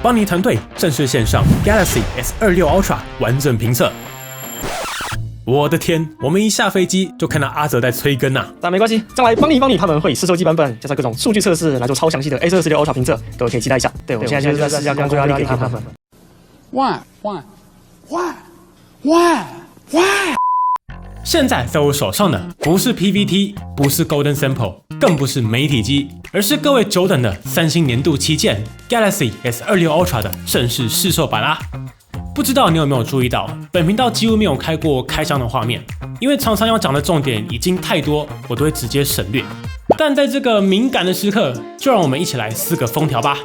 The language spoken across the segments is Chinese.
邦尼团队正式线上 Galaxy S26 Ultra 完整评测。我的天，我们一下飞机就看到阿泽在催更啊！但没关系，将来邦尼他们会以试售机版本加上各种数据测试来做超详细的 S26 Ultra 评测，各位可以期待一下。对，我现在就是在施加工作压力给他们。Why? 现在在我手上的不是 PVT， 不是 Golden Sample， 更不是媒体机，而是各位久等的三星年度旗舰 Galaxy S26 Ultra 的正式试售版啦！不知道你有没有注意到，本频道几乎没有开过开箱的画面，因为常常要讲的重点已经太多，我都会直接省略。但在这个敏感的时刻，就让我们一起来撕个封条吧。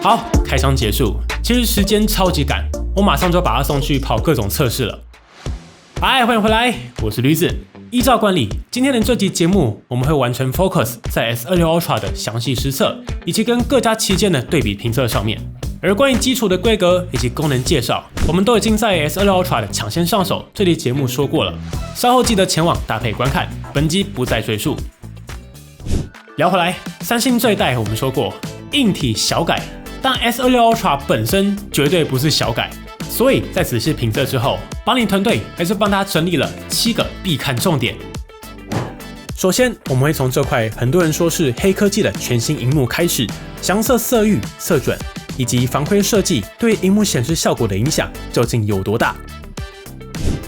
好，开箱结束。其实时间超级赶，我马上就把它送去跑各种测试了。嗨，欢迎回来，我是驴子。依照惯例，今天的这集节目我们会完全 focus 在 S26 Ultra 的详细实测，以及跟各家旗舰的对比评测上面。而关于基础的规格以及功能介绍，我们都已经在 S26 Ultra 的抢先上手这期节目说过了，稍后记得前往搭配观看，本集不再赘述。聊回来，三星这一代我们说过，硬体小改。但 S26 Ultra 本身绝对不是小改，所以在仔细评测之后，邦尼团队还是帮他整理了7个必看重点。首先，我们会从这块很多人说是黑科技的全新萤幕开始，详测色域、色准以及防窥设计对萤幕显示效果的影响究竟有多大。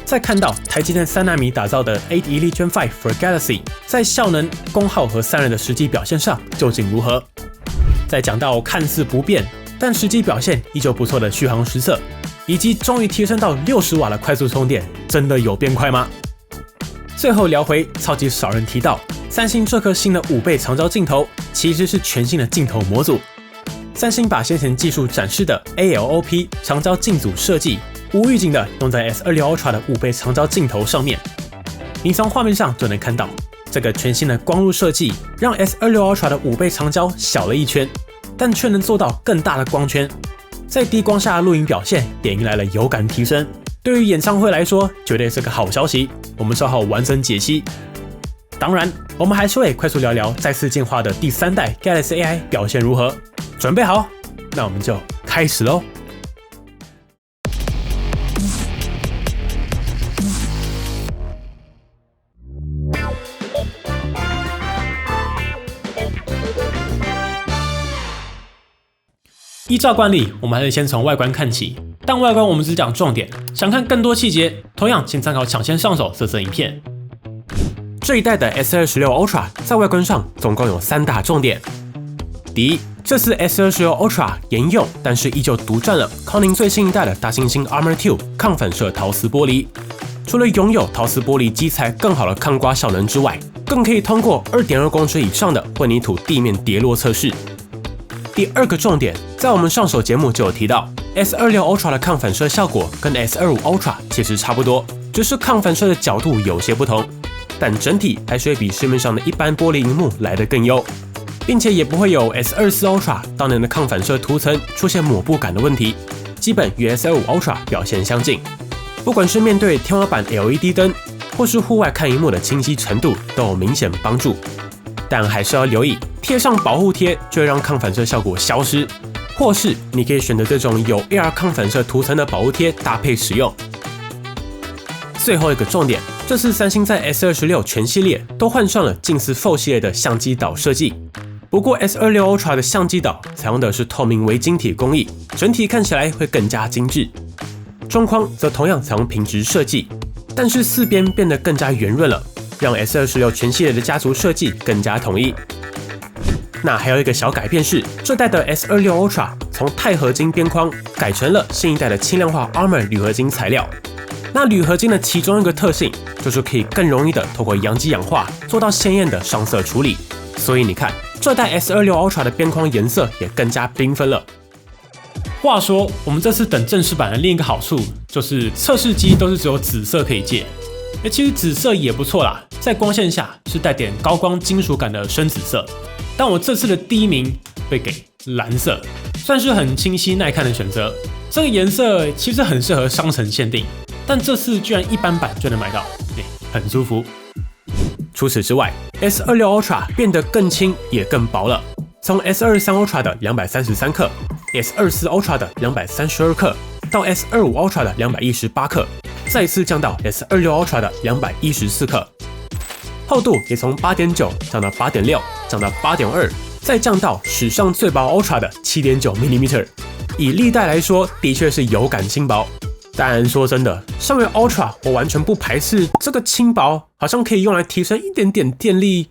再看到台积电3纳米打造的8 Elite Gen 5 for Galaxy 在效能、功耗和散热的实际表现上究竟如何。再讲到看似不变，但实际表现依旧不错的续航实测，以及终于提升到60瓦的快速充电，真的有变快吗？最后聊回超级少人提到，三星这颗新的5倍长焦镜头其实是全新的镜头模组。三星把先前技术展示的 ALOP 长焦镜组设计，无预警的用在 S26 Ultra 的5倍长焦镜头上面。你从画面上就能看到，这个全新的光路设计让 S26 Ultra 的5倍长焦小了一圈，但却能做到更大的光圈，在低光下的录影表现也迎来了有感提升。对于演唱会来说，绝对是个好消息。我们稍后完整解析。当然，我们还是会快速聊聊再次进化的第3代 Galaxy AI 表现如何。准备好？那我们就开始喽。依照惯例，我们还是先从外观看起，但外观我们只讲重点，想看更多细节，同样请参考抢先上手这则影片。这一代的 S26 Ultra 在外观上总共有3大重点。第一，这次 S26 Ultra 沿用，但是依旧独占了康宁最新一代的大猩猩 Armor 2抗反射陶瓷玻璃。除了拥有陶瓷玻璃基材更好的抗刮效能之外，更可以通过 2.2 公尺以上的混凝土地面跌落测试。第二个重点，在我们上手节目就有提到 ，S26 Ultra 的抗反射效果跟 S25 Ultra 其实差不多，只是抗反射的角度有些不同，但整体还是会比市面上的一般玻璃萤幕来得更优，并且也不会有 S24 Ultra 当年的抗反射涂层出现抹布感的问题，基本与 S25 Ultra 表现相近。不管是面对天花板 LED 灯，或是户外看萤幕的清晰程度都有明显帮助，但还是要留意。贴上保护贴就会让抗反射效果消失，或是你可以选择这种有 AR 抗反射涂层的保护贴搭配使用。最后一个重点，这次三星在 S26 全系列都换上了近似 Fold 系列的相机岛设计，不过 S26 Ultra 的相机岛采用的是透明微晶体工艺，整体看起来会更加精致。中框则同样采用平直设计，但是4边变得更加圆润了，让 S26 全系列的家族设计更加统一。那还有一个小改变是，这代的 S26 Ultra 从钛合金边框改成了新一代的轻量化 Armor 铝合金材料。那铝合金的其中一个特性就是可以更容易的透过阳极氧化做到鲜艳的上色处理，所以你看，这代 S26 Ultra 的边框颜色也更加缤纷了。话说，我们这次等正式版的另一个好处就是测试机都是只有紫色可以借，其实紫色也不错啦，在光线下是带点高光金属感的深紫色。但我这次的第一名会给蓝色，算是很清晰耐看的选择。这个颜色其实很适合商城限定，但这次居然一般版就能买到，很舒服。除此之外 ，S26 Ultra 变得更轻也更薄了，从 S23 Ultra 的233克、S24 Ultra 的232克到 S25 Ultra 的218克。再次降到 S26 Ultra 的214克，厚度也从 8.9 降到 8.6， 降到 8.2， 再降到史上最薄 Ultra 的 7.9 mm。以历代来说，的确是有感轻薄。但说真的，身为 Ultra， 我完全不排斥这个轻薄，好像可以用来提升一点点电力。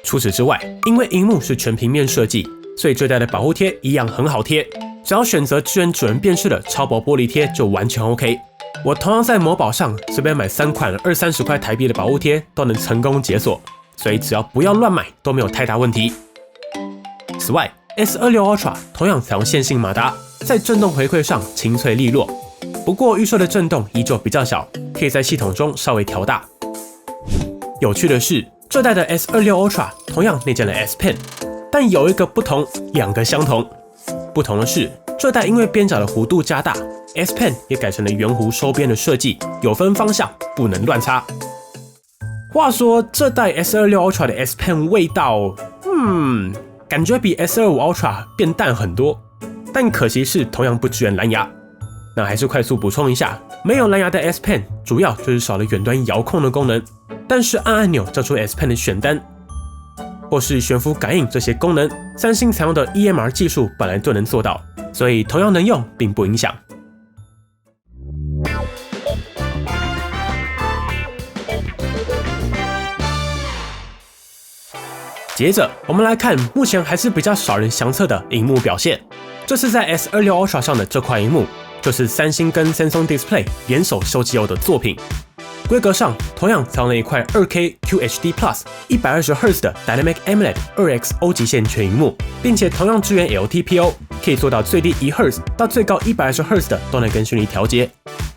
除此之外，因为萤幕是全平面设计，所以这代的保护贴一样很好贴，只要选择支援指纹辨识的超薄玻璃贴就完全 OK。我同样在某宝上随便买3款20-30块台币的保护贴都能成功解锁，所以只要不要乱买都没有太大问题。此外 ，S26 Ultra 同样采用线性马达，在震动回馈上清脆利落，不过预设的震动依旧比较小，可以在系统中稍微调大。有趣的是，这代的 S26 Ultra 同样内建了 S Pen， 但有一个不同，2个相同。不同的是，这代因为边角的弧度加大 ，S Pen 也改成了圆弧收边的设计，有分方向，不能乱插。话说，这代 S26 Ultra 的 S Pen 味道，感觉比 S25 Ultra 变淡很多，但可惜是同样不支援蓝牙。那还是快速补充一下，没有蓝牙的 S Pen 主要就是少了远端遥控的功能，但是按按钮叫出 S Pen 的选单，或是悬浮感应这些功能，三星采用的 EMR 技术本来就能做到，所以同样能用，并不影响。接着，我们来看目前还是比较少人详测的萤幕表现。这次在 S26 Ultra 上的这块萤幕，就是三星跟 Samsung Display 联手收集后的作品。规格上同样采用了一块 2K QHD Plus 120Hz 的 Dynamic AMOLED 2XO 极限全萤幕，并且同样支援 LTPO， 可以做到最低1Hz 到最高120Hz 的都能更顺利调节，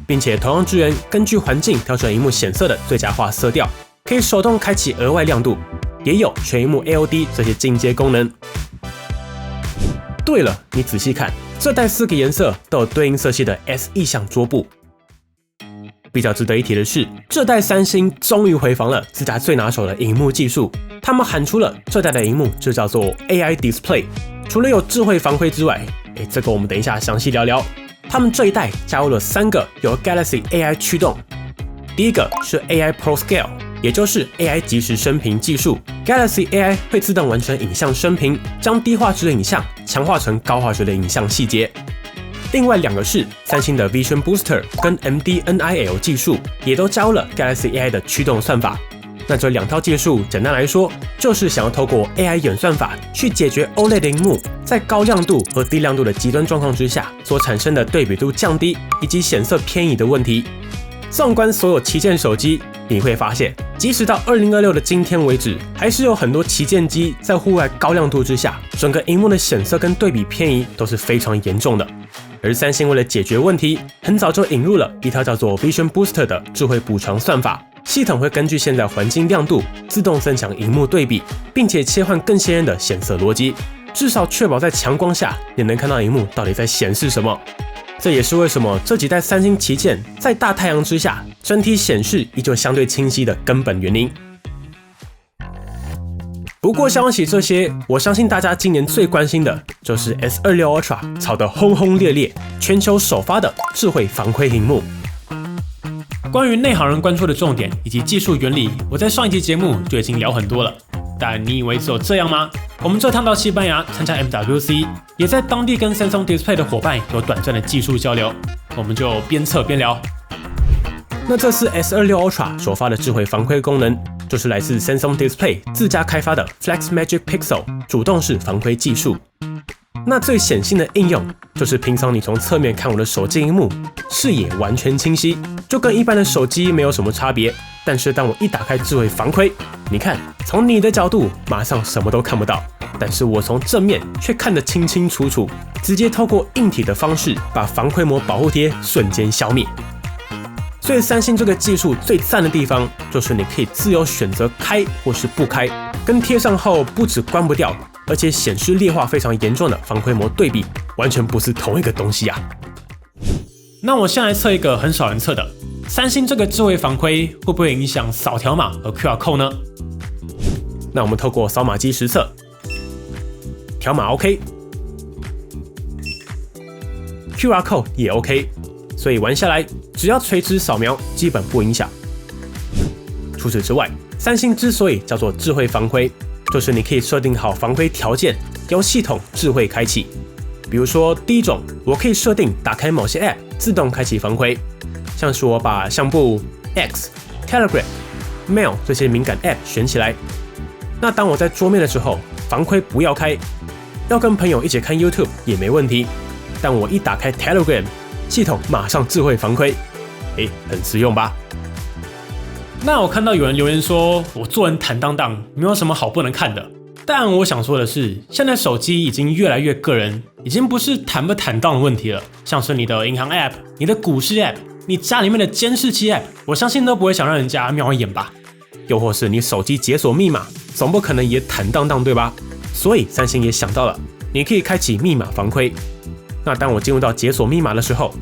并且同样支援根据环境调整萤幕显色的最佳化色调，可以手动开启额外亮度，也有全萤幕 ALD 这些进阶功能。对了，你仔细看，这代4个颜色都有对应色系的 S 意象桌布。比较值得一提的是，这代三星终于回防了自家最拿手的萤幕技术，他们喊出了这代的萤幕就叫做 AI Display。除了有智慧防窥之外，这个我们等一下详细聊聊。他们这一代加入了3个由 Galaxy AI 驱动，第一个是 AI Pro Scale， 也就是 AI 即时升频技术。Galaxy AI 会自动完成影像升频，将低画质的影像强化成高画质的影像细节。另外2个是三星的 Vision Booster 跟 MDNIL 技术，也都加入了 Galaxy AI 的驱动算法。那这2套技术简单来说，就是想要透过 AI 演算法去解决 OLED 萤幕在高亮度和低亮度的极端状况之下所产生的对比度降低以及显色偏移的问题。纵观所有旗舰手机，你会发现，即使到2026的今天为止，还是有很多旗舰机在户外高亮度之下，整个萤幕的显色跟对比偏移都是非常严重的。而三星为了解决问题，很早就引入了一套叫做 Vision Booster 的智慧补偿算法，系统会根据现在环境亮度自动增强萤幕对比，并且切换更鲜艳的显色逻辑，至少确保在强光下也能看到萤幕到底在显示什么。这也是为什么这几代三星旗舰在大太阳之下整体显示依旧相对清晰的根本原因。不过相比这些，我相信大家今年最关心的就是 S26 Ultra 炒得轰轰烈烈，全球首发的智慧防窥萤幕。关于内行人关注的重点以及技术原理，我在上一集节目就已经聊很多了。但你以为只有这样吗？我们这趟到西班牙参加 MWC， 也在当地跟 Samsung Display 的伙伴有短暂的技术交流，我们就边测边聊。那这次 S26 Ultra 首发的智慧防窥功能，就是来自 Samsung Display 自家开发的 Flex Magic Pixel 主动式防窥技术。那最显性的应用，就是平常你从侧面看我的手机萤幕，视野完全清晰，就跟一般的手机没有什么差别。但是当我一打开智慧防窥，你看，从你的角度马上什么都看不到，但是我从正面却看得清清楚楚，直接透过硬体的方式把防窥膜保护贴瞬间消灭。所以三星这个技术最赞的地方，就是你可以自由选择开或是不开，跟贴上后不只关不掉，而且显示劣化非常严重的防窥膜对比，完全不是同一个东西啊。那我先来测一个很少人测的，三星这个智慧防窥会不会影响扫条码和 QR Code 呢？那我们透过扫码机实测，条码 OK，QR Code 也 OK， 所以玩下来只要垂直扫描，基本不影响。除此之外，三星之所以叫做智慧防窥，就是你可以设定好防窥条件，由系统智慧开启。比如说第一种，我可以设定打开某些 App 自动开启防窥，像是我把相簿、X、Telegram、Mail 这些敏感 App 选起来。那当我在桌面的时候，防窥不要开，要跟朋友一起看 YouTube 也没问题。但我一打开 Telegram， 系统马上智慧防窥，很实用吧？那我看到有人留言说我做人坦荡荡，没有什么好不能看的。但我想说的是，现在手机已经越来越个人，已经不是坦不坦荡的问题了。像是你的银行 App、你的股市 App、你家里面的监视器 App， 我相信都不会想让人家瞄一眼吧？又或是你手机解锁密码，总不可能也坦荡荡对吧？所以三星也想到了，你可以开启密码防窥。那当我进入到解锁密码的时候，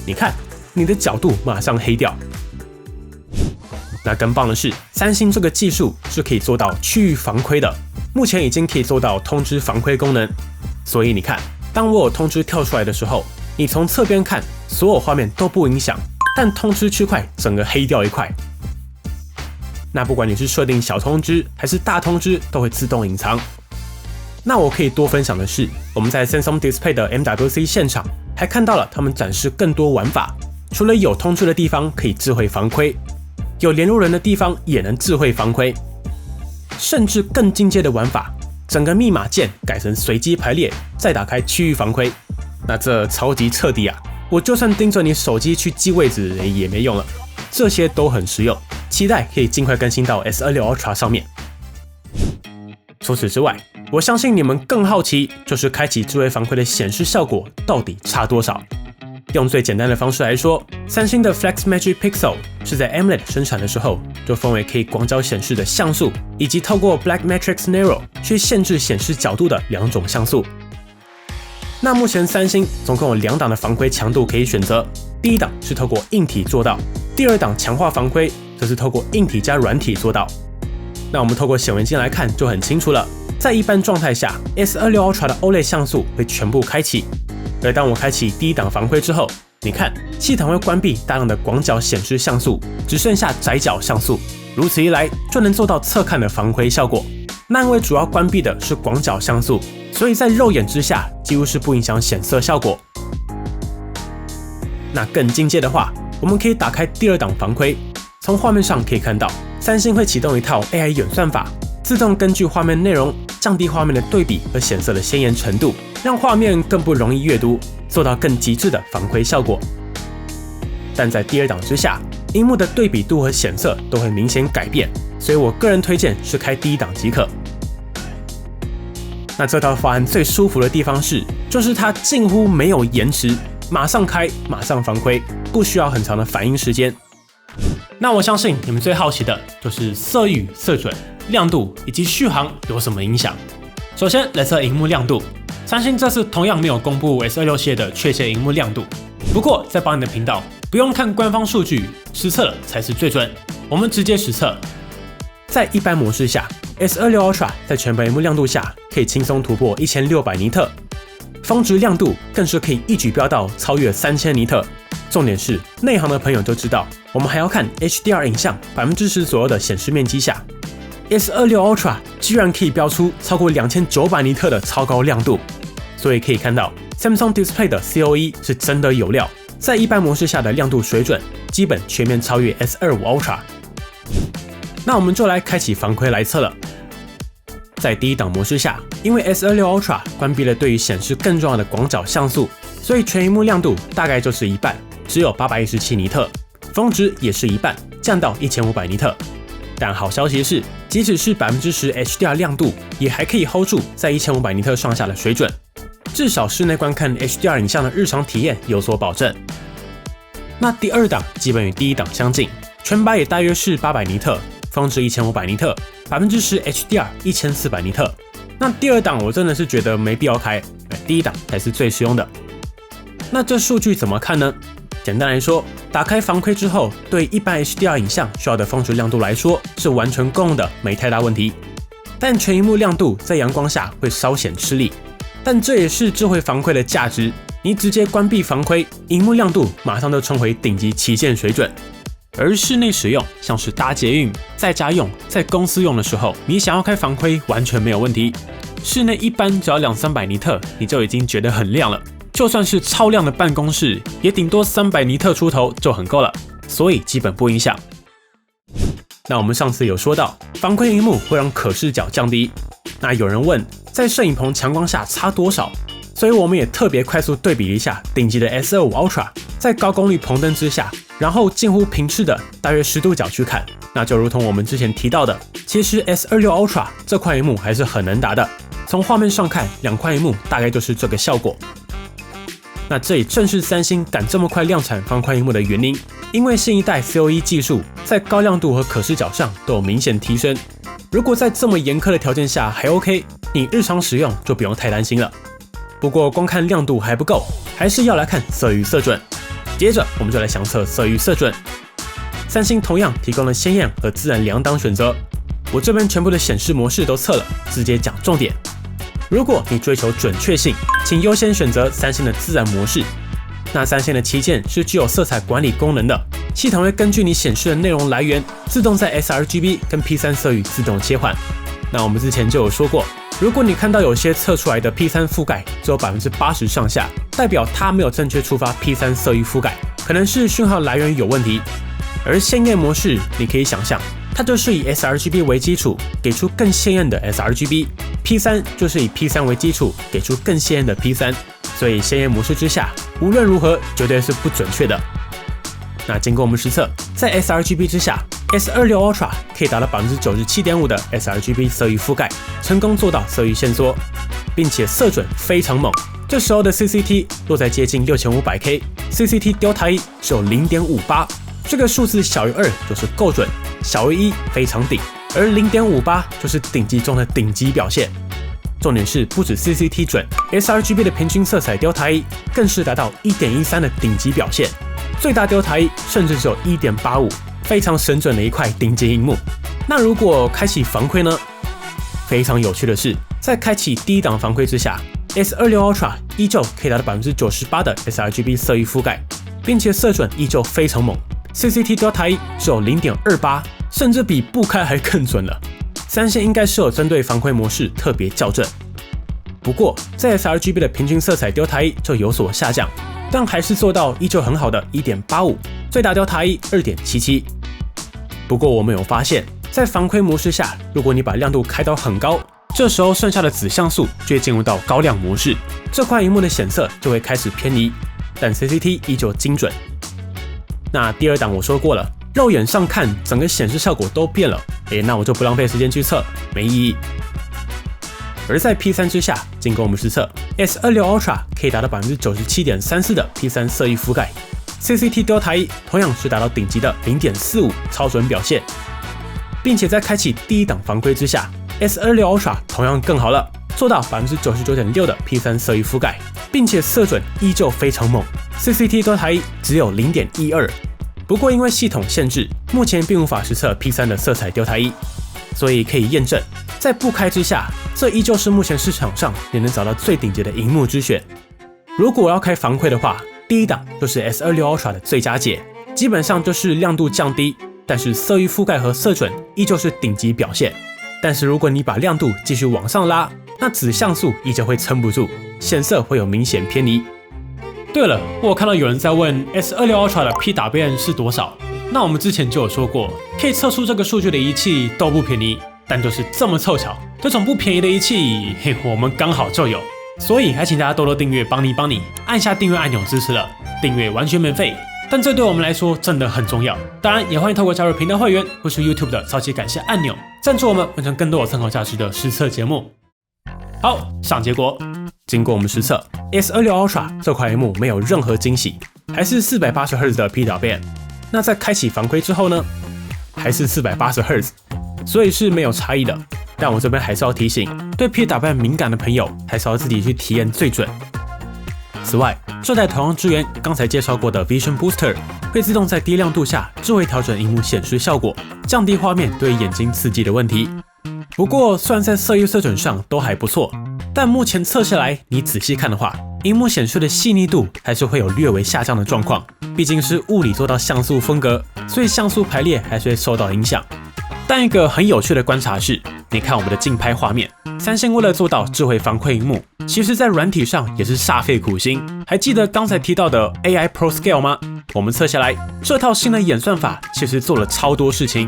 你看你的角度马上黑掉。那更棒的是，三星这个技术是可以做到区域防窥的，目前已经可以做到通知防窥功能。所以你看，当我有通知跳出来的时候，你从侧边看，所有画面都不影响，但通知区块整个黑掉一块。那不管你是设定小通知还是大通知，都会自动隐藏。那我可以多分享的是，我们在 Samsung Display 的 MWC 现场还看到了他们展示更多玩法，除了有通知的地方可以智慧防窥，有联络人的地方也能智慧防窥，甚至更进阶的玩法，整个密码键改成随机排列，再打开区域防窥。那这超级彻底啊！我就算盯着你手机去记位置也没用了，这些都很实用，期待可以尽快更新到 S26 Ultra 上面。除此之外，我相信你们更好奇，就是开启智慧防窥的显示效果到底差多少？用最简单的方式来说，三星的 Flex Magic Pixel 是在 AMOLED 生产的时候就分为可以广角显示的像素，以及透过 Black Matrix Narrow 去限制显示角度的两种像素。那目前三星总共有2档的防窥强度可以选择，第一档是透过硬体做到，第二档强化防窥则是透过硬体加软体做到。那我们透过显微镜来看就很清楚了，在一般状态下 S26 Ultra 的 OLED 像素会全部开启，而当我开启第一档防窥之后，你看系统会关闭大量的广角显示像素，只剩下窄角像素，如此一来就能做到侧看的防窥效果。那因为主要关闭的是广角像素，所以在肉眼之下几乎是不影响显色效果。那更进阶的话，我们可以打开第二档防窥，从画面上可以看到，三星会启动一套 AI 演算法，自动根据画面内容降低画面的对比和显色的鲜艳程度，让画面更不容易阅读，做到更极致的防窥效果。但在第二档之下，萤幕的对比度和显色都会明显改变，所以我个人推荐是开第一档即可。那这套方案最舒服的地方就是它近乎没有延迟，马上开马上防窥，不需要很长的反应时间。那我相信你们最好奇的就是色域、色准、亮度以及续航有什么影响。首先来测萤幕亮度，三星这次同样没有公布 S26 系列的确切萤幕亮度，不过在帮你的频道不用看官方数据，实测了才是最准。我们直接实测，在一般模式下 S26 Ultra 在全白萤幕亮度下可以轻松突破1600尼特，峰值亮度更是可以一举飙到超越3000尼特。重点是内行的朋友就知道，我们还要看 HDR 影像10%左右的显示面积下， S26 Ultra 居然可以飙出超过2900尼特的超高亮度，所以可以看到 Samsung Display 的 COE 是真的有料，在一般模式下的亮度水准基本全面超越 S25 Ultra。 那我们就来开启防窥来测了。在第一档模式下，因为 S26 Ultra 关闭了对于显示更重要的广角像素，所以全萤幕亮度大概就是一半，只有817尼特，峰值也是一半，降到1500尼特。但好消息是，即使是10% HDR 亮度，也还可以 hold 住在1500尼特上下的水准，至少室内观看 HDR 影像的日常体验有所保证。那第二档基本与第一档相近，全白也大约是800尼特，峰值1500尼特，10%HDR 1400尼特。那第二档我真的是觉得没必要开，第一档才是最实用的。那这数据怎么看呢？简单来说，打开防窥之后，对一般 HDR 影像需要的峰值亮度来说是完全够用的，没太大问题。但全萤幕亮度在阳光下会稍显吃力，但这也是智慧防窥的价值。你直接关闭防窥，萤幕亮度马上就冲回顶级旗舰水准。而室内使用，像是搭捷运、在家用、在公司用的时候，你想要开防窥完全没有问题。室内一般只要200-300尼特，你就已经觉得很亮了。就算是超亮的办公室，也顶多300尼特出头就很够了，所以基本不影响。那我们上次有说到，防窥萤幕会让可视角降低。那有人问，在摄影棚强光下差多少？所以我们也特别快速对比一下顶级的 S25 Ultra， 在高功率棚灯之下，然后近乎平视的大约10度角去看，那就如同我们之前提到的，其实 S26 Ultra 这块萤幕还是很能打的。从画面上看，两块萤幕大概就是这个效果。那这也正是三星敢这么快量产方块萤幕的原因，因为新一代 COE 技术在高亮度和可视角上都有明显提升。如果在这么严苛的条件下还 OK， 你日常使用就不用太担心了。不过光看亮度还不够，还是要来看色域色准。接着我们就来详测色域色准。三星同样提供了鲜艳和自然2档选择，我这边全部的显示模式都测了，直接讲重点。如果你追求准确性，请优先选择三星的自然模式。那三星的旗舰是具有色彩管理功能的，系统会根据你显示的内容来源，自动在 sRGB 跟 P3 色域自动切换。那我们之前就有说过，如果你看到有些测出来的 P3 覆盖只有 80% 上下，代表它没有正确触发 P3 色域覆盖，可能是讯号来源有问题。而鲜艳模式，你可以想象，它就是以 sRGB 为基础，给出更鲜艳的 sRGB。P3 就是以 P3 为基础，给出更鲜艳的 P3。所以鲜艳模式之下，无论如何绝对是不准确的。那经过我们实测，在 sRGB 之下 ，S26 Ultra 可以达到 97.5% 的 sRGB 色域覆盖，成功做到色域限缩，并且色准非常猛。这时候的 CCT 落在接近 6500K，CCT Delta E 只有 0.58， 这个数字小于2就是够准，小于1非常顶，而 0.58 就是顶级中的顶级表现。重点是不止 CCT 准 ，sRGB 的平均色彩 Delta E 更是达到 1.13 的顶级表现，最大 Delta E 甚至只有 1.85， 非常神准的一块顶级萤幕。那如果开启防窥呢？非常有趣的是，在开启第一档防窥之下 ，S26 Ultra 依旧可以达到 98% 的 sRGB 色域覆盖，并且色准依旧非常猛 ，CCT Delta E 只有 0.28， 甚至比不开还更准了。三星应该是有针对防窥模式特别校正，不过在 sRGB 的平均色彩 Delta E 就有所下降，但还是做到依旧很好的 1.85， 最大 Delta E 2.77。不过我们有发现，在防窥模式下，如果你把亮度开到很高，这时候剩下的子像素就会进入到高亮模式，这块萤幕的显色就会开始偏移，但 CCT 依旧精准。那第二档我说过了，肉眼上看整个显示效果都变了，那我就不浪费时间去测，没意义。而在 P3 之下，经过我们实测 ，S26 Ultra 可以达到 97.34% 的 P3 色域覆盖 ，CCT Delta E 同样是达到顶级的 0.45 超准表现，并且在开启第一档防窥之下 ，S26 Ultra 同样更好了，做到 99.6% 的 P3 色域覆盖，并且色准依旧非常猛 ，CCT Delta E 只有 0.12。不过因为系统限制，目前并无法实测 P3 的色彩 Delta E， 所以可以验证，在不开之下，这依旧是目前市场上也能找到最顶级的萤幕之选。如果要开防窥的话，第一档就是 S26 Ultra 的最佳解，基本上就是亮度降低，但是色域覆盖和色准依旧是顶级表现。但是如果你把亮度继续往上拉，那子像素依旧会撑不住，显色会有明显偏离。对了，我有看到有人在问 S26 Ultra 的 PWM 是多少？那我们之前就有说过，可以测出这个数据的仪器都不便宜，但就是这么凑巧，这种不便宜的仪器，我们刚好就有，所以还请大家多多订阅，帮你按下订阅按钮支持了，订阅完全免费，但这对我们来说真的很重要。当然，也欢迎透过加入频道会员或是 YouTube 的超级感谢按钮，赞助我们完成更多有参考价值的实测节目。好，上结果。经过我们实测 ，S26 Ultra 这块萤幕没有任何惊喜，还是480Hz 的 PWM。那在开启防窥之后呢，还是480Hz，所以是没有差异的。但我这边还是要提醒，对 PWM 敏感的朋友，还是要自己去体验最准。此外，这代同样支援刚才介绍过的 Vision Booster， 会自动在低亮度下智慧调整萤幕显示效果，降低画面对眼睛刺激的问题。不过，虽然在色域色准上都还不错，但目前测下来，你仔细看的话，萤幕显示的细腻度还是会有略微下降的状况。毕竟是物理做到像素风格，所以像素排列还是会受到影响。但一个很有趣的观察是，你看我们的竞拍画面，三星为了做到智慧防窥萤幕，其实在软体上也是煞费苦心。还记得刚才提到的 AI Pro Scale 吗？我们测下来，这套新的演算法其实做了超多事情。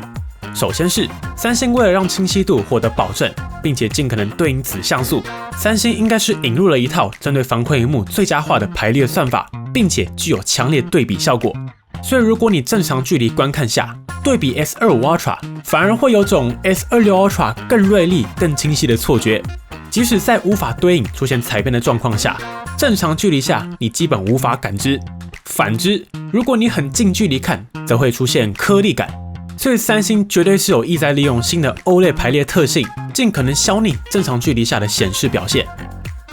首先是三星为了让清晰度获得保证，并且尽可能对应子像素，三星应该是引入了一套针对防窥萤幕最佳化的排列算法，并且具有强烈对比效果。所以如果你正常距离观看下，对比 S25 Ultra， 反而会有种 S26 Ultra 更锐利、更清晰的错觉。即使在无法对应出现彩边的状况下，正常距离下你基本无法感知。反之，如果你很近距离看，则会出现颗粒感。所以三星绝对是有意在利用新的 OLED 排列特性，尽可能消弭正常距离下的显示表现。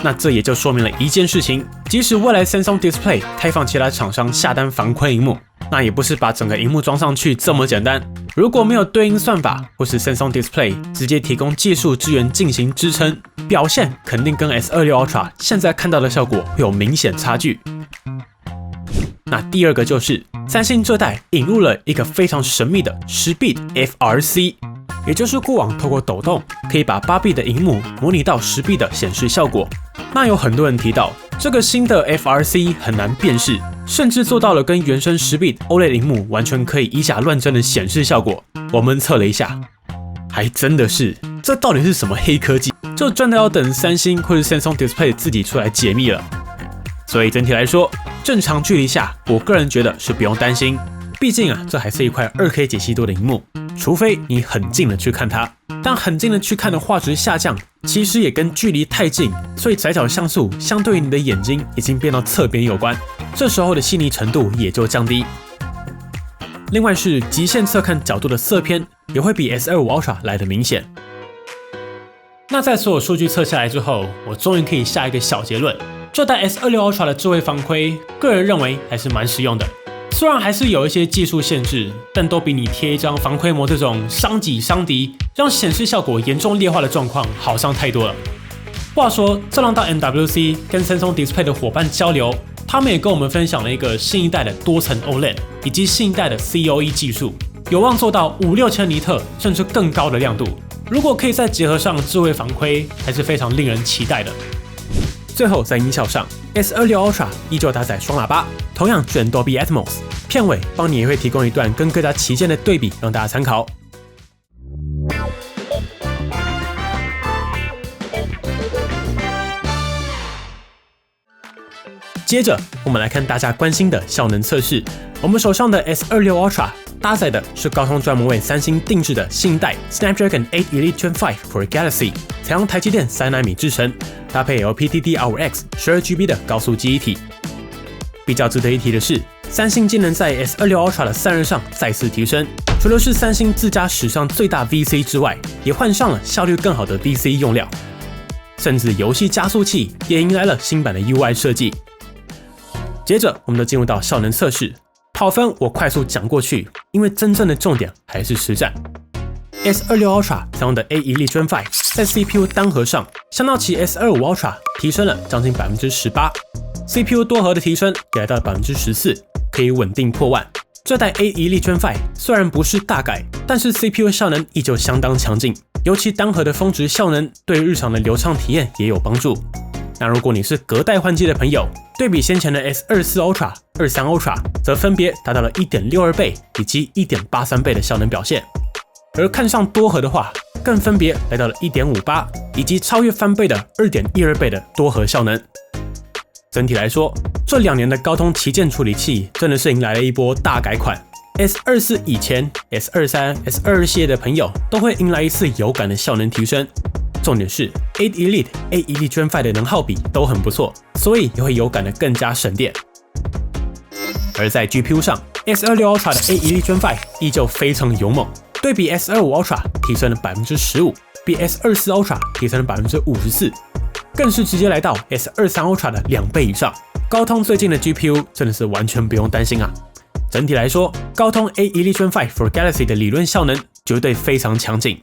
那这也就说明了一件事情，即使未来 Samsung Display 开放其他厂商下单防窥萤幕，那也不是把整个萤幕装上去这么简单。如果没有对应算法，或是 Samsung Display 直接提供技术资源进行支撑，表现肯定跟 S26 Ultra 现在看到的效果会有明显差距。那第二个就是三星这代引入了一个非常神秘的10bit FRC， 也就是过往透过抖动可以把8bit 的萤幕模拟到10bit 的显示效果。那有很多人提到这个新的 FRC 很难辨识，甚至做到了跟原生10bit OLED 萤幕完全可以以假乱真的显示效果。我们测了一下，还真的是，这到底是什么黑科技？这真的要等三星或是 Samsung Display 自己出来解密了。所以整体来说，正常距离下，我个人觉得是不用担心。毕竟这还是一块2K 解析度的萤幕，除非你很近的去看它。但很近的去看的画质下降，其实也跟距离太近，所以窄角像素相对于你的眼睛已经变到侧边有关，这时候的细腻程度也就降低。另外是极限侧看角度的色偏也会比 S25 Ultra 来得明显。那在所有数据测下来之后，我终于可以下一个小结论。这代 S26 Ultra 的智慧防窥，个人认为还是蛮实用的。虽然还是有一些技术限制，但都比你贴一张防窥膜这种伤己伤敌，让显示效果严重劣化的状况好上太多了。话说，这让到 MWC 跟 Samsung Display 的伙伴交流，他们也跟我们分享了一个新一代的多层 OLED 以及新一代的 COE 技术，有望做到5-6千尼特甚至更高的亮度。如果可以再结合上智慧防窥，还是非常令人期待的。最后在音效上 ，S26 Ultra 依旧搭载双喇叭，同样支援 Dolby Atmos。片尾帮你也会提供一段跟各家旗舰的对比，让大家参考。接着，我们来看大家关心的效能测试。我们手上的 S26 Ultra 搭载的是高通专门为三星定制的新一代 Snapdragon 8 Elite Gen 5 for Galaxy， 采用台积电3奈米制程，搭配 LPDDR5X 12GB 的高速记忆体。比较值得一提的是，三星竟能在 S26 Ultra 的散热上再次提升，除了是三星自家史上最大 VC 之外，也换上了效率更好的 VC 用料，甚至游戏加速器也迎来了新版的 UI 设计。接着，我们就进入到效能测试。跑分我快速讲过去，因为真正的重点还是实战。S26 Ultra 采用的 8 Elite Gen 5在 CPU 单核上，相较起 S25 Ultra 提升了将近 18%，CPU 多核的提升也来到 14%， 可以稳定破万。这代 8 Elite Gen 5虽然不是大改，但是 CPU 效能依旧相当强劲，尤其单核的峰值效能对日常的流畅体验也有帮助。那如果你是隔代换机的朋友，对比先前的 S24 Ultra、23 Ultra， 则分别达到了 1.62 倍以及 1.83 倍的效能表现。而看上多核的话，更分别来到了 1.58 以及超越翻倍的 2.12 倍的多核效能。整体来说，这2年的高通旗舰处理器真的是迎来了一波大改款。S24 以前、S23、S22 系列的朋友都会迎来一次有感的效能提升。重点是8 Elite、8 Elite Gen 5的能耗比都很不错，所以也会有感的更加省电。而在 GPU 上 ，S26 Ultra 的 A1 Gen 5依旧非常勇猛，对比 S25 Ultra 提升了15%，比 S24 Ultra 提升了54%，更是直接来到 S23 Ultra 的2倍以上。高通最近的 GPU 真的是完全不用担心啊！整体来说，高通 A1 Gen 5 for Galaxy 的理论效能绝对非常强劲。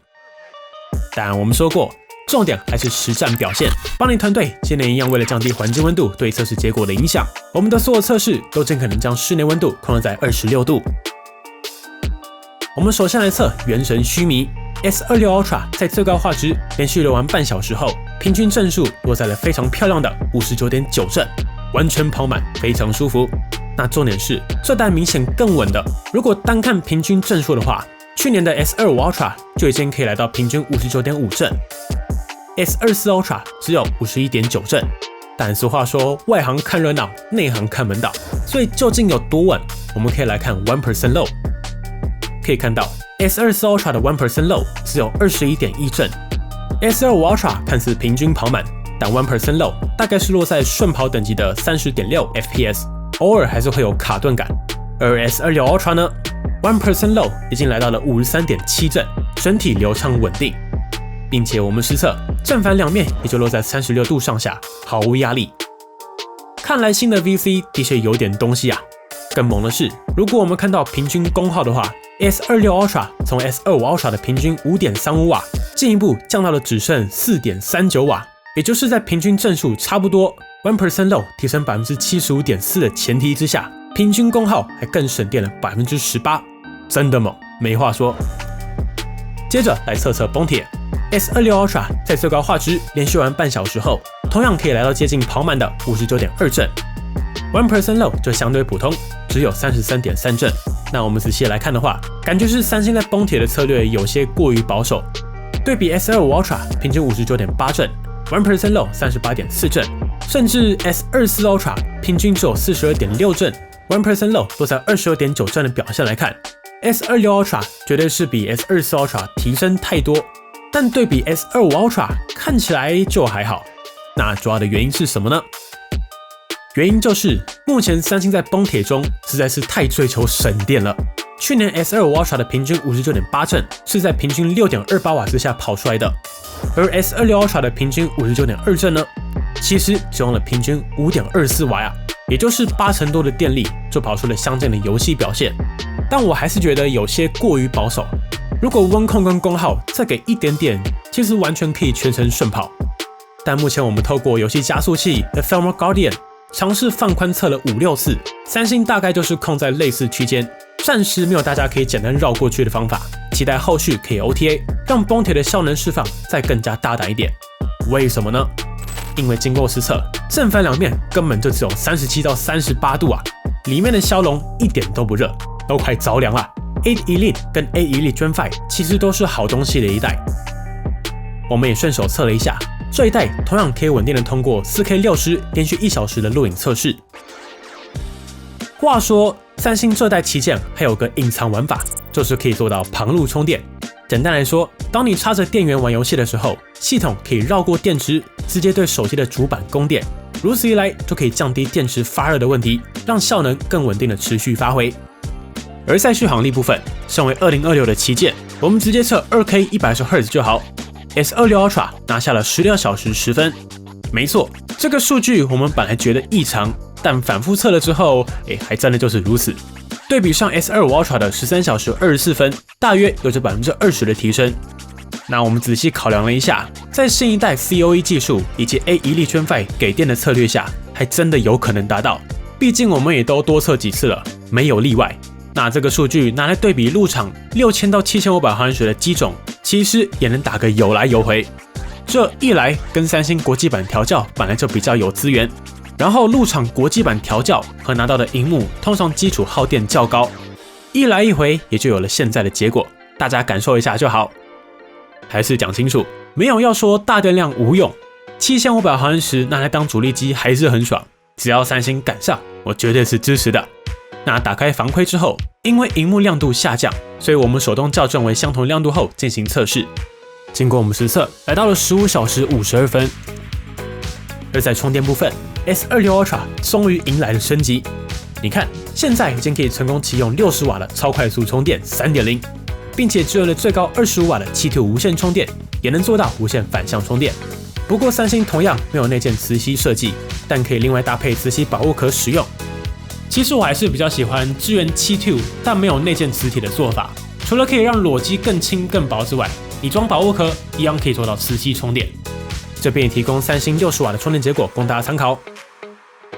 但我们说过，重点还是实战表现。邦尼团队今年一样，为了降低环境温度对测试结果的影响，我们的所有测试都尽可能将室内温度控制在26度。我们首先来测原神须弥 S26 Ultra 在最高画质连续游玩半小时后，平均帧数落在了非常漂亮的59.9帧，完全跑满，非常舒服。那重点是这代明显更稳的，如果单看平均帧数的话，去年的 S25 Ultra 就已经可以来到平均59.5帧 ，S24 Ultra 只有51.9帧。但俗话说，外行看热闹，内行看门道，所以究竟有多稳，我们可以来看 1% low。可以看到 S24 Ultra 的 1% low 只有21.1帧 ，S25 Ultra 看似平均跑满，但 1% low 大概是落在顺跑等级的30.6 FPS， 偶尔还是会有卡顿感。而 S26 Ultra 呢，1% low 已经来到了53.7帧，整体流畅稳定，并且我们实测正反两面也就落在36度上下，毫无压力。看来新的 VC 的确有点东西啊。更猛的是，如果我们看到平均功耗的话 ，S26 Ultra 从 S25 Ultra 的平均 5.35 瓦，进一步降到了只剩 4.39 瓦，也就是在平均帧数差不多 1% low 提升 75.4% 的前提之下，平均功耗还更省电了 18%， 真的猛，没话说。接着来测测崩铁 S26 Ultra 在最高画质连续玩半小时后，同样可以来到接近跑满的 59.2帧。1% low 就相对普通，只有 33.3帧。那我们仔细来看的话，感觉是三星在崩铁的策略有些过于保守。对比 S25 Ultra 平均 59.8帧 ，1% low 38.4帧，甚至 S24 Ultra 平均只有 42.6帧 ，1% low 落在 22.9帧的表现来看 ，S26 Ultra 绝对是比 S24 Ultra 提升太多。但对比 S25 Ultra 看起来就还好。那主要的原因是什么呢？原因就是目前三星在崩铁中实在是太追求省电了。去年 S25 Ultra 的平均 59.8帧是在平均 6.28 瓦之下跑出来的，而 S26 Ultra 的平均 59.2帧呢，其实只用了平均 5.24 瓦呀，也就是80%多的电力就跑出了相近的游戏表现。但我还是觉得有些过于保守，如果温控跟功耗再给一点点，其实完全可以全程顺跑。但目前我们透过游戏加速器 The Thermal Guardian 尝试放宽测了5-6次，三星大概就是控在类似区间，暂时没有大家可以简单绕过去的方法，期待后续可以 OTA， 让崩铁的效能释放再更加大胆一点。为什么呢？因为经过实测，正反两面根本就只有37到38度啊，里面的骁龙一点都不热，都快着凉了。A Elite 跟 A Elite Gen 5其实都是好东西的一代，我们也顺手测了一下。这一代同样可以稳定的通过 4K 60连续1小时的录影测试。话说，三星这代旗舰还有个隐藏玩法，就是可以做到旁路充电。简单来说，当你插着电源玩游戏的时候，系统可以绕过电池，直接对手机的主板供电。如此一来，就可以降低电池发热的问题，让效能更稳定的持续发挥。而在续航力部分，身为2026的旗舰，我们直接测 2K 120Hz 就好。S26 Ultra 拿下了16小时10分，没错，这个数据我们本来觉得异常，但反复测了之后，还真的就是如此。对比上 S25 Ultra 的13小时24分，大约有着 20% 的提升。那我们仔细考量了一下，在新一代 COE 技术以及 A Elite Gen 5给电的策略下，还真的有可能达到。毕竟我们也都多测几次了，没有例外。那这个数据拿来对比入场6000到7500毫安时的机种，其实也能打个有来有回。这一来跟三星国际版调教本来就比较有资源，然后入场国际版调教和拿到的萤幕通常基础耗电较高，一来一回也就有了现在的结果，大家感受一下就好。还是讲清楚，没有要说大电量无用，7500毫安时拿来当主力机还是很爽，只要三星赶上，我绝对是支持的。那打开防窥之后，因为萤幕亮度下降，所以我们手动校正为相同亮度后进行测试。经过我们实测，来到了15小时52分。而在充电部分 ，S26 Ultra 终于迎来了升级。你看，现在已经可以成功启用60瓦的超快速充电 3.0， 并且支援了最高25瓦的气体无线充电，也能做到无线反向充电。不过三星同样没有内建磁吸设计，但可以另外搭配磁吸保护壳使用。其实我还是比较喜欢支援7 但没有内建磁体的做法，除了可以让裸机更轻更薄之外，你装保护壳一样可以做到磁吸充电。这边也提供三星60瓦的充电结果供大家参考。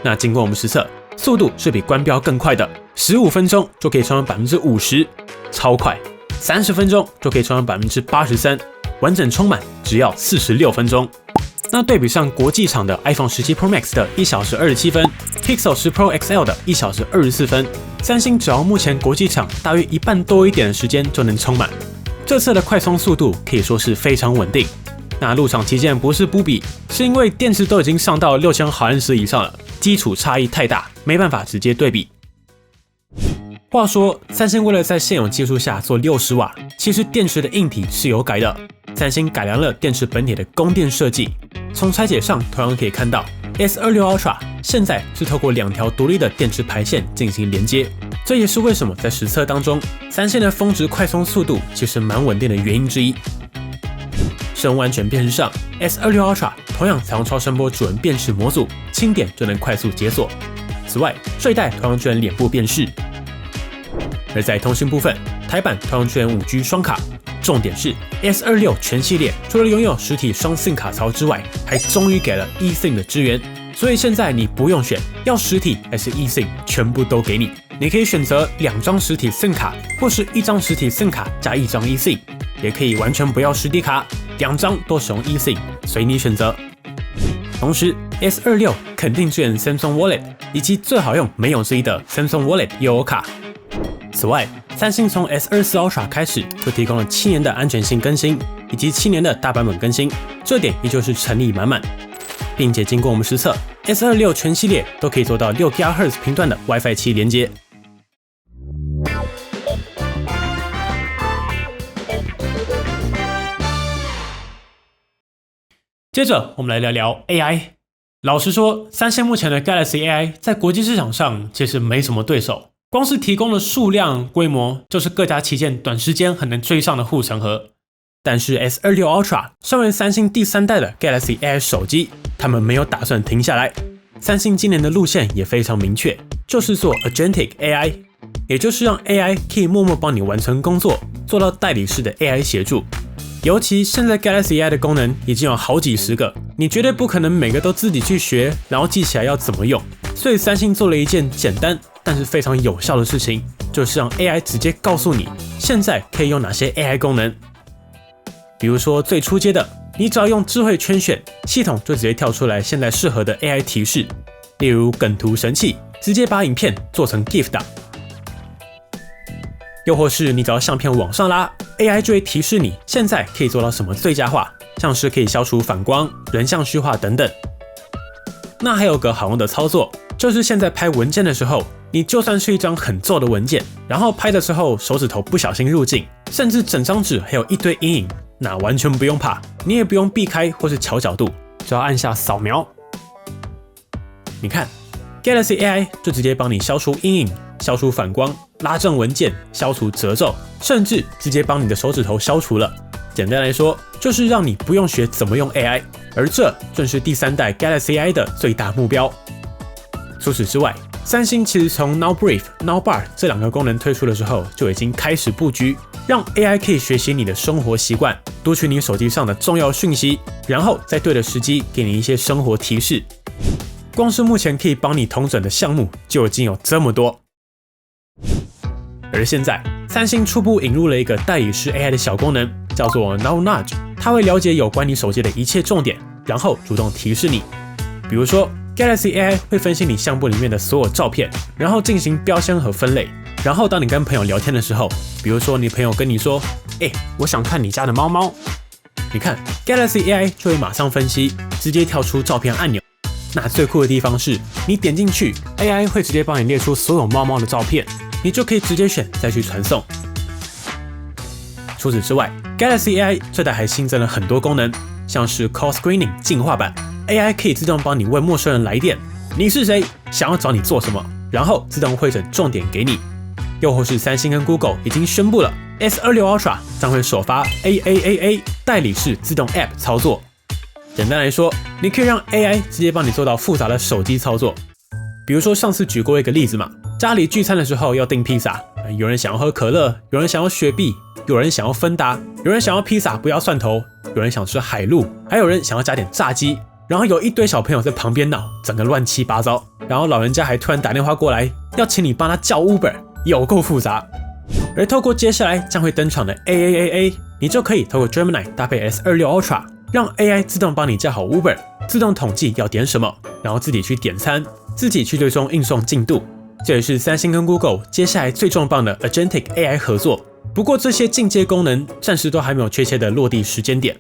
那经过我们实测，速度是比官标更快的，15分钟就可以充满50%，超快；30分钟就可以充满83%，完整充满只要46分钟。那对比上国际厂的 iPhone 17 Pro Max 的1小时27分 ，Pixel 10 Pro XL 的1小时24分，三星只要目前国际厂大约一半多一点的时间就能充满。这次的快充速度可以说是非常稳定。那入场期间不是不比，是因为电池都已经上到6000毫安时以上了，基础差异太大，没办法直接对比。话说，三星为了在现有技术下做60瓦，其实电池的硬体是有改的。三星改良了电池本体的供电设计，从拆解上同样可以看到 S26 Ultra 现在是透过2条独立的电池排线进行连接，这也是为什么在实测当中，三星的峰值快充速度其实蛮稳定的原因之一。生物安全辨识上 ，S26 Ultra 同样采用超声波指纹辨识模组，轻点就能快速解锁。此外，这代同样支援脸部辨识。而在通讯部分，台版同样支援5G 双卡。重点是 S26 全系列除了拥有实体双 SIM 卡槽之外，还终于给了 eSIM 的支援，所以现在你不用选要实体还是 eSIM， 全部都给你。你可以选择2张实体 SIM 卡，或是1张实体 SIM 卡加1张 eSIM， 也可以完全不要实体卡，2张都使用 eSIM， 随你选择。同时 S26 肯定支援 Samsung Wallet 以及最好用没有之一的 Samsung Wallet 悠游卡。此外，三星从 S24 Ultra 开始就提供了7年的安全性更新，以及7年的大版本更新，这点依旧是诚意满满。并且经过我们实测 ，S26 全系列都可以做到6 GHz 频段的 WiFi 7连接。接着我们来聊聊 AI。老实说，三星目前的 Galaxy AI 在国际市场上其实没什么对手。光是提供的数量规模，就是各家旗舰短时间很难追上的护城河。但是 S26 Ultra 身为三星第3代的 Galaxy AI 手机，他们没有打算停下来。三星今年的路线也非常明确，就是做 Agentic AI， 也就是让 AI 可以默默帮你完成工作，做到代理式的 AI 协助。尤其现在 Galaxy AI 的功能已经有好几十个，你绝对不可能每个都自己去学，然后记起来要怎么用。所以三星做了一件简单但是非常有效的事情，就是让 AI 直接告诉你现在可以用哪些 AI 功能。比如说最初阶的，你只要用智慧圈选，系统就直接跳出来现在适合的 AI 提示，例如梗图神器，直接把影片做成 GIF 档。又或是你只要相片往上拉， AI 就会提示你现在可以做到什么最佳化，像是可以消除反光、人像虚化等等。那还有个好用的操作，就是现在拍文件的时候，你就算是一张很皱的文件，然后拍的时候手指头不小心入镜，甚至整张纸还有一堆阴影，那完全不用怕，你也不用避开或是调角度，只要按下扫描，你看 Galaxy AI 就直接帮你消除阴影、消除反光、拉正文件、消除褶皱，甚至直接帮你的手指头消除了。简单来说，就是让你不用学怎么用 AI， 而这正是第3代 Galaxy AI 的最大目标。除此之外，三星其实从 Now Brief、Now Bar 这2个功能推出的时候，就已经开始布局，让 AI 可以学习你的生活习惯，读取你手机上的重要讯息，然后在对的时机给你一些生活提示。光是目前可以帮你统整的项目就已经有这么多。而现在，三星初步引入了一个代理式 AI 的小功能，叫做 Now Nudge， 它会了解有关你手机的一切重点，然后主动提示你。比如说 Galaxy AI 会分析你相簿里面的所有照片，然后进行标签和分类。然后当你跟朋友聊天的时候，比如说你朋友跟你说，我想看你家的猫猫，你看 Galaxy AI 就会马上分析，直接跳出照片按钮。那最酷的地方是，你点进去 ，AI 会直接帮你列出所有猫猫的照片，你就可以直接选再去传送。除此之外 ，Galaxy AI 这代还新增了很多功能，像是 Call Screening 进化版 ，AI 可以自动帮你问陌生人来电，你是谁，想要找你做什么，然后自动汇整重点给你。又或是三星跟 Google 已经宣布了 S26 Ultra 将会首发 AAAA 代理式自动 App 操作。简单来说，你可以让 AI 直接帮你做到复杂的手机操作。比如说上次举过一个例子嘛，家里聚餐的时候要订披萨，有人想要喝可乐，有人想要雪碧，有人想要芬达，有人想要披萨不要蒜头，有人想吃海陆，还有人想要加点炸鸡，然后有一堆小朋友在旁边闹，整个乱七八糟，然后老人家还突然打电话过来，要请你帮他叫 Uber， 有够复杂。而透过接下来将会登场的 AAAA， 你就可以透过 Gemini 搭配 S26 Ultra， 让 AI 自动帮你叫好 Uber， 自动统计要点什么，然后自己去点餐，自己去追踪运送进度。这也是三星跟 Google 接下来最重磅的 Agentic AI 合作。不过这些进阶功能暂时都还没有确切的落地时间点。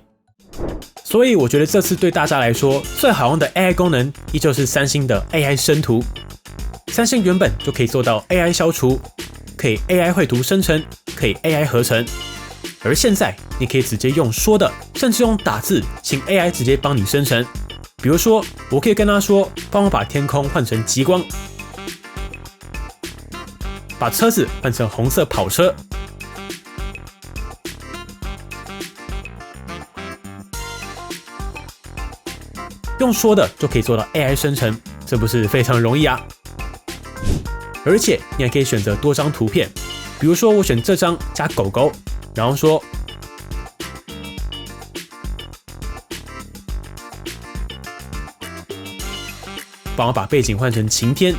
所以我觉得这次对大家来说最好用的 AI 功能依旧是三星的 AI 生图。三星原本就可以做到 AI 消除，可以 AI 绘图生成，可以 AI 合成，而现在你可以直接用说的，甚至用打字，请 AI 直接帮你生成。比如说，我可以跟他说，帮我把天空换成极光，把车子换成红色跑车，用说的就可以做到 AI 生成，这不是非常容易啊？而且你还可以选择多张图片，比如说我选这张加狗狗，然后说帮我把背景换成晴天，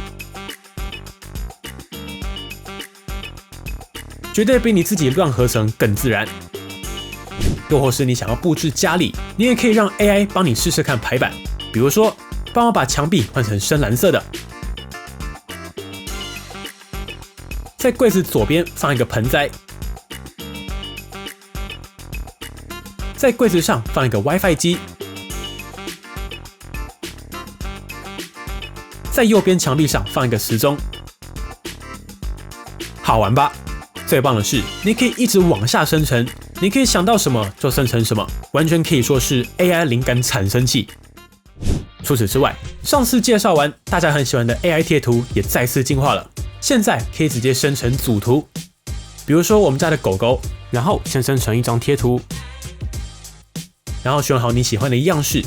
绝对比你自己乱合成更自然。又或是你想要布置家里，你也可以让 AI 帮你试试看排版，比如说帮我把墙壁换成深蓝色的，在柜子左边放一个盆栽，在柜子上放一个 WiFi 机，在右边墙壁上放一个时钟。好玩吧？最棒的是，你可以一直往下生成，你可以想到什么就生成什么，完全可以说是 AI 灵感产生器。除此之外，上次介绍完大家很喜欢的 AI 贴图也再次进化了，现在可以直接生成组图。比如说我们家的狗狗，然后先生成一张贴图，然后选好你喜欢的样式，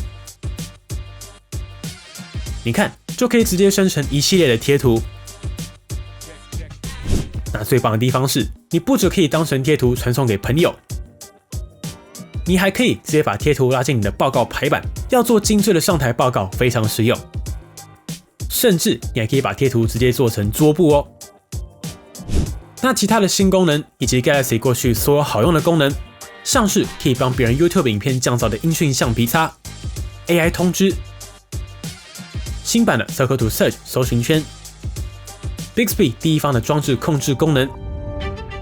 你看就可以直接生成一系列的贴图。那最棒的地方是，你不只可以当成贴图传送给朋友，你还可以直接把贴图拉进你的报告排版，要做精致的上台报告非常实用。甚至你还可以把贴图直接做成桌布哦。那其他的新功能以及 Galaxy 过去所有好用的功能，像是可以帮别人 YouTube 影片降噪的音讯橡皮擦、AI 通知、新版的 Circle to Search 搜寻圈、Bixby 第一方的装置控制功能，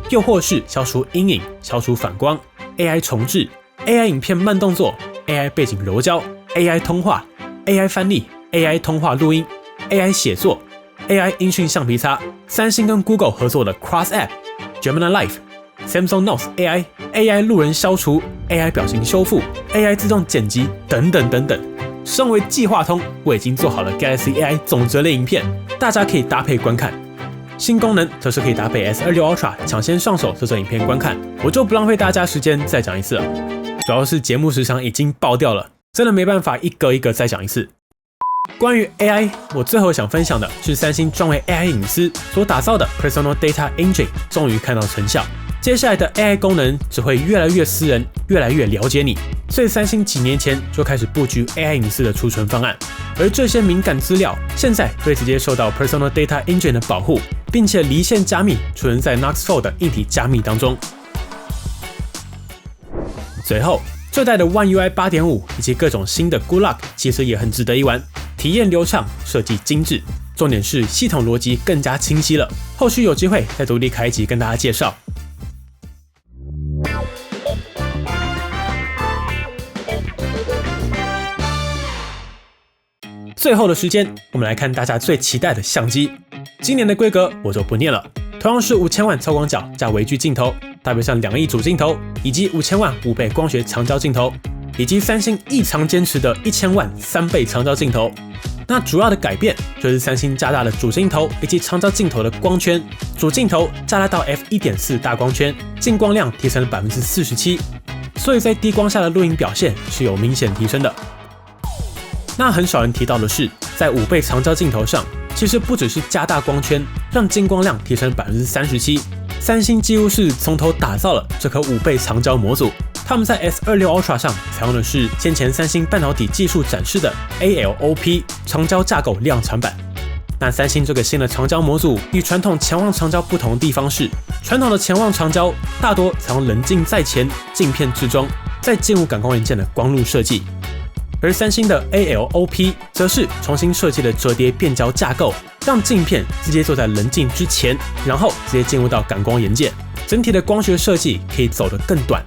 又或是消除阴影、消除反光、AI 重置、AI 影片慢动作、AI 背景柔焦、AI 通话、AI 翻译、AI 通话录音、AI 写作、AI 音讯橡皮擦、三星跟 Google 合作的 Cross App、Gemini Live、Samsung Notes AI、AI 路人消除、AI 表情修复、AI 自动剪辑等等等等。身为计划通，我已经做好了 Galaxy AI 总折类影片，大家可以搭配观看。新功能则是可以搭配 S26 Ultra 抢先上手这支影片观看，我就不浪费大家时间再讲一次了。主要是节目时长已经爆掉了，真的没办法一个一个再讲一次。关于 AI， 我最后想分享的是三星专为 AI 隐私所打造的 Personal Data Engine 终于看到成效。接下来的 AI 功能只会越来越私人，越来越了解你，所以三星几年前就开始布局 AI 隐私的储存方案，而这些敏感资料现在会直接受到 Personal Data Engine 的保护，并且离线加密储存在 Knox4 的硬体加密当中。随后，这代的 One UI 8.5 以及各种新的 Good Luck 其实也很值得一玩，体验流畅，设计精致，重点是系统逻辑更加清晰了。后续有机会再独立开一集跟大家介绍。最后的时间，我们来看大家最期待的相机。今年的规格我就不念了，同样是5000万超广角加微距镜头，搭配上2亿主镜头，以及5000万5倍光学长焦镜头，以及三星异常坚持的1000万3倍长焦镜头。那主要的改变就是三星加大了主镜头以及长焦镜头的光圈，主镜头加大到 f1.4 大光圈，进光量提升了47%，所以在低光下的录影表现是有明显提升的。那很少人提到的是，在5倍长焦镜头上，其实不只是加大光圈，让进光量提升37%，三星几乎是从头打造了这颗5倍长焦模组。他们在 S26 Ultra 上采用的是先前三星半导体技术展示的 ALOP 长焦架构量产版。那三星这个新的长焦模组与传统潜望长焦不同的地方是，传统的潜望长焦大多采用冷镜在前、镜片置中，再进入感光元件的光路设计。而三星的 ALOP 则是重新设计的折叠变焦架构，让镜片直接坐在棱镜之前，然后直接进入到感光元件，整体的光学设计可以走得更短。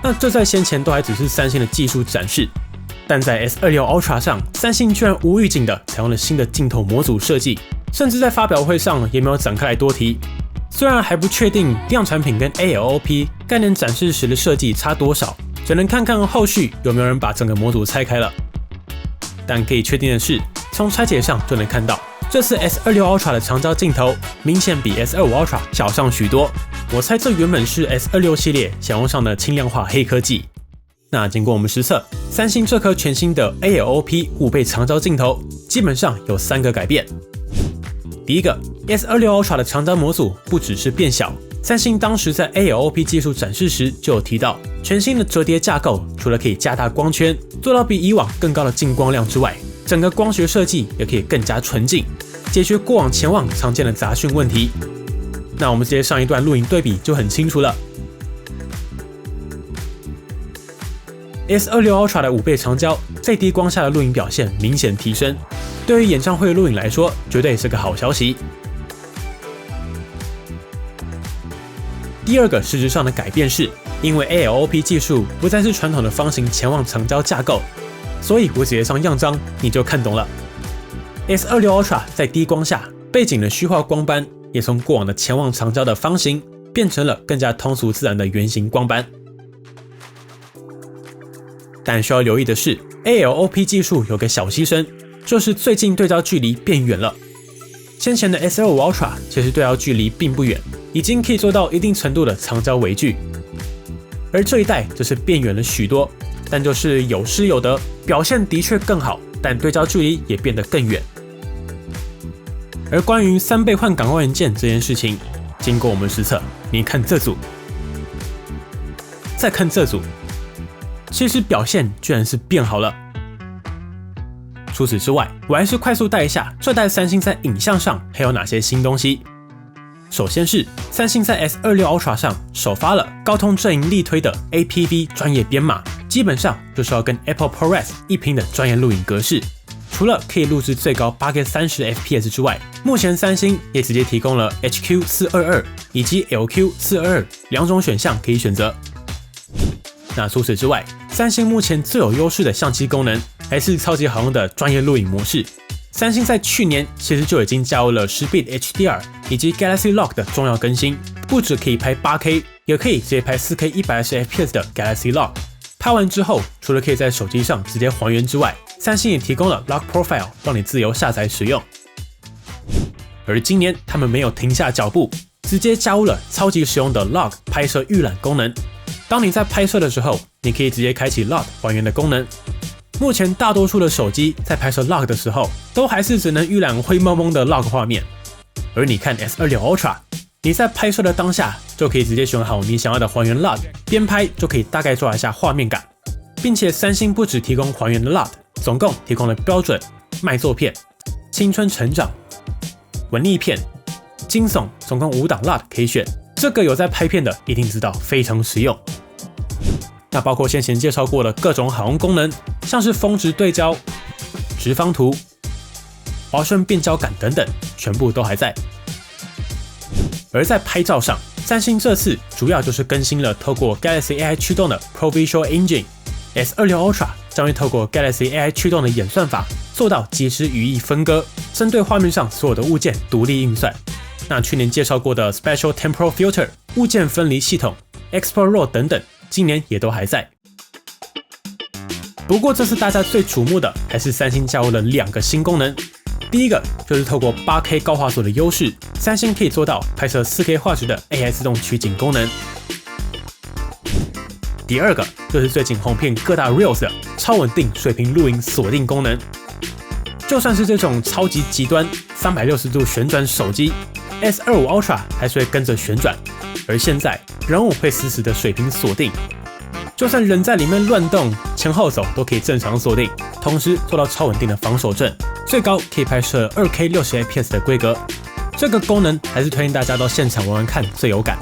那这在先前都还只是三星的技术展示，但在 S26 Ultra 上，三星居然无预警的采用了新的镜头模组设计，甚至在发表会上也没有展开来多提。虽然还不确定量产品跟 ALOP 概念展示时的设计差多少，只能看看后续有没有人把整个模组拆开了。但可以确定的是，从拆解上就能看到，这次 S26 Ultra 的长焦镜头明显比 S25 Ultra 小上许多。我猜这原本是 S26 系列想用上的轻量化黑科技。那经过我们实测，三星这颗全新的 ALOP 5倍长焦镜头基本上有3个改变。第一个 ，S26 Ultra 的长焦模组不只是变小，三星当时在 ALOP 技术展示时就有提到，全新的折叠架构除了可以加大光圈，做到比以往更高的进光量之外，整个光学设计也可以更加纯净，解决过往潜望常见的杂讯问题。那我们直接上一段录影对比就很清楚了。S26 Ultra 的5倍长焦，在低光下的录影表现明显提升，对于演唱会录影来说，绝对是个好消息。第二个实质上的改变是，因为 ALOP 技术不再是传统的方形潜望长焦架构，所以我直接上样张你就看懂了。S26 Ultra 在低光下，背景的虚化光斑也从过往的潜望长焦的方形变成了更加通俗自然的圆形光斑。但需要留意的是 ，ALOP 技术有个小牺牲，就是最近对焦距离变远了。先前的 S25 Ultra 其实对焦距离并不远，已经可以做到一定程度的长焦微距，而这一代则是变远了许多，但就是有失有得，表现的确更好，但对焦距离也变得更远。而关于3倍换感光元件这件事情，经过我们实测，你看这组，再看这组，其实表现居然是变好了。除此之外，我还是快速带一下这代三星在影像上还有哪些新东西。首先是三星在 S26 Ultra 上首发了高通阵营力推的 APV 专业编码，基本上就是要跟 Apple ProRes 一拼的专业录影格式。除了可以录制最高 8K30 FPS 之外，目前三星也直接提供了 HQ422 以及 LQ422 2种选项可以选择。那除此之外，三星目前最有优势的相机功能还是超级好用的专业录影模式。三星在去年其实就已经加入了10bit HDR 以及 Galaxy Log 的重要更新，不只可以拍 8K， 也可以直接拍 4K 120 FPS 的 Galaxy Log。拍完之后，除了可以在手机上直接还原之外，三星也提供了 Log Profile 让你自由下载使用。而今年他们没有停下脚步，直接加入了超级实用的 Log 拍摄预览功能。当你在拍摄的时候，你可以直接开启 Log 还原的功能。目前大多数的手机在拍摄 Log 的时候，都还是只能预览灰蒙蒙的 Log 画面。而你看 S26 Ultra， 你在拍摄的当下就可以直接选好你想要的还原 Log， 边拍就可以大概抓一下画面感。并且三星不只提供还原的 Log， 总共提供了标准、卖座片、青春成长、文艺片、惊悚，总共5档 Log 可以选。这个有在拍片的一定知道，非常实用。那包括先前介绍过的各种好用功能，像是峰值对焦、直方图、滑顺变焦感等等，全部都还在。而在拍照上，三星这次主要就是更新了透过 Galaxy AI 驱动的 Pro Visual Engine。S26 Ultra 将会透过 Galaxy AI 驱动的演算法，做到即时语义分割，针对画面上所有的物件独立运算。那去年介绍过的 Special Temporal Filter 物件分离系统、Export RAW 等等，今年也都还在。不过这次大家最瞩目的还是三星加入了2个新功能。第一个就是透过 8K 高画素的优势，三星可以做到拍摄 4K 画质的 AI 自动取景功能。第二个就是最近红遍各大 Reels 的超稳定水平录影锁定功能。就算是这种超级极端360度旋转手机 S25 Ultra 还是会跟着旋转，而现在人物会死死的水平锁定，就算人在里面乱动，前后手都可以正常锁定，同时做到超稳定的防守阵，最高可以拍摄 2K 60fps 的规格。这个功能还是推荐大家到现场玩玩看最有感。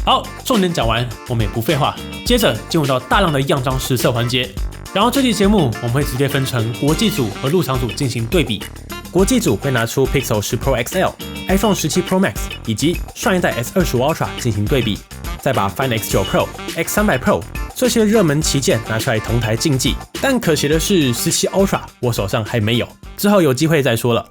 好，重点讲完，我们也不废话，接着进入到大量的样张实测环节。然后这期节目我们会直接分成国际组和入场组进行对比。国际组会拿出 Pixel 10 Pro XL、iPhone 17 Pro Max 以及上一代 S25 Ultra 进行对比，再把 Find X9 Pro、X300 Pro 这些热门旗舰拿出来同台竞技。但可惜的是17 Ultra 我手上还没有，之后有机会再说了。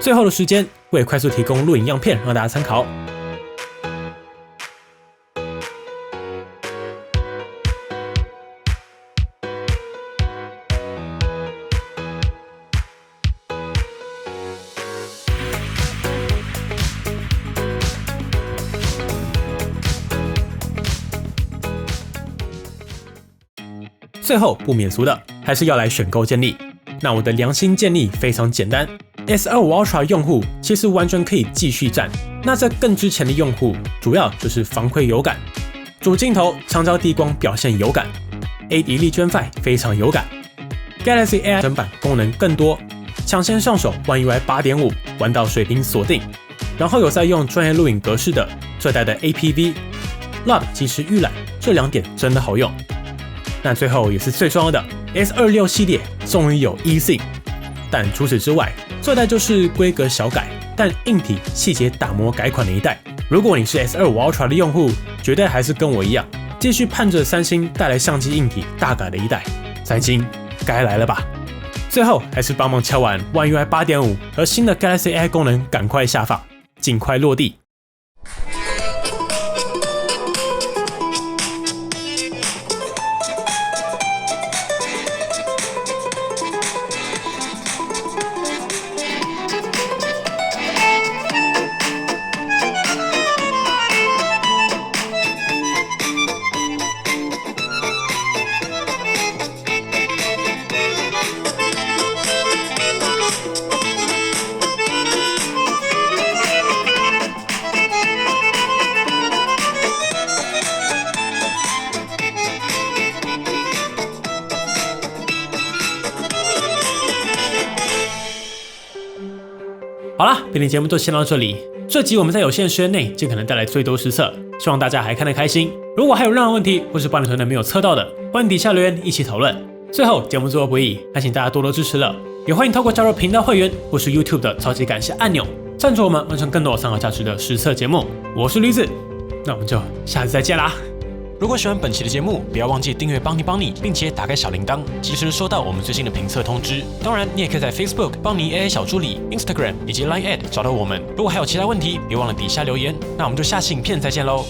最后的时间，为快速提供录影样片让大家参考。最后不免俗的，还是要来选购建议。那我的良心建议非常简单 ，S25 Ultra 用户其实完全可以继续战。那在更之前的用户，主要就是防窥有感，主镜头长焦低光表现有感 ，8 一力捐 5非常有感 ，Galaxy AI 整版功能更多，抢先上手 One UI 8.5玩到水平锁定，然后有在用专业录影格式的这代的 APV、LUT 即时预览，这2点真的好用。那最后也是最重要的 ，S26 系列终于有 eSync， 但除此之外，这代就是规格小改，但硬体细节打磨改款的一代。如果你是 S25 Ultra 的用户，绝对还是跟我一样，继续盼着三星带来相机硬体大改的一代。三星该来了吧？最后还是帮忙敲完 One UI 8.5和新的 Galaxy AI 功能，赶快下放，尽快落地。好啦，本期节目就先到这里。这集我们在有限时间内尽可能带来最多实测，希望大家还看得开心。如果还有任何问题，或是帮你团队没有测到的，欢迎底下留言一起讨论。最后，节目最后不易，还请大家多多支持了，也欢迎透过加入频道会员或是 YouTube 的超级感谢按钮，赞助我们完成更多有参考价值的实测节目。我是驴子，那我们就下次再见啦。如果喜欢本期的节目，不要忘记订阅邦尼，并且打开小铃铛，及时收到我们最新的评测通知。当然，你也可以在 Facebook 邦尼 AI 小助理、Instagram 以及 Line@ 找到我们。如果还有其他问题，别忘了底下留言。那我们就下期影片再见喽。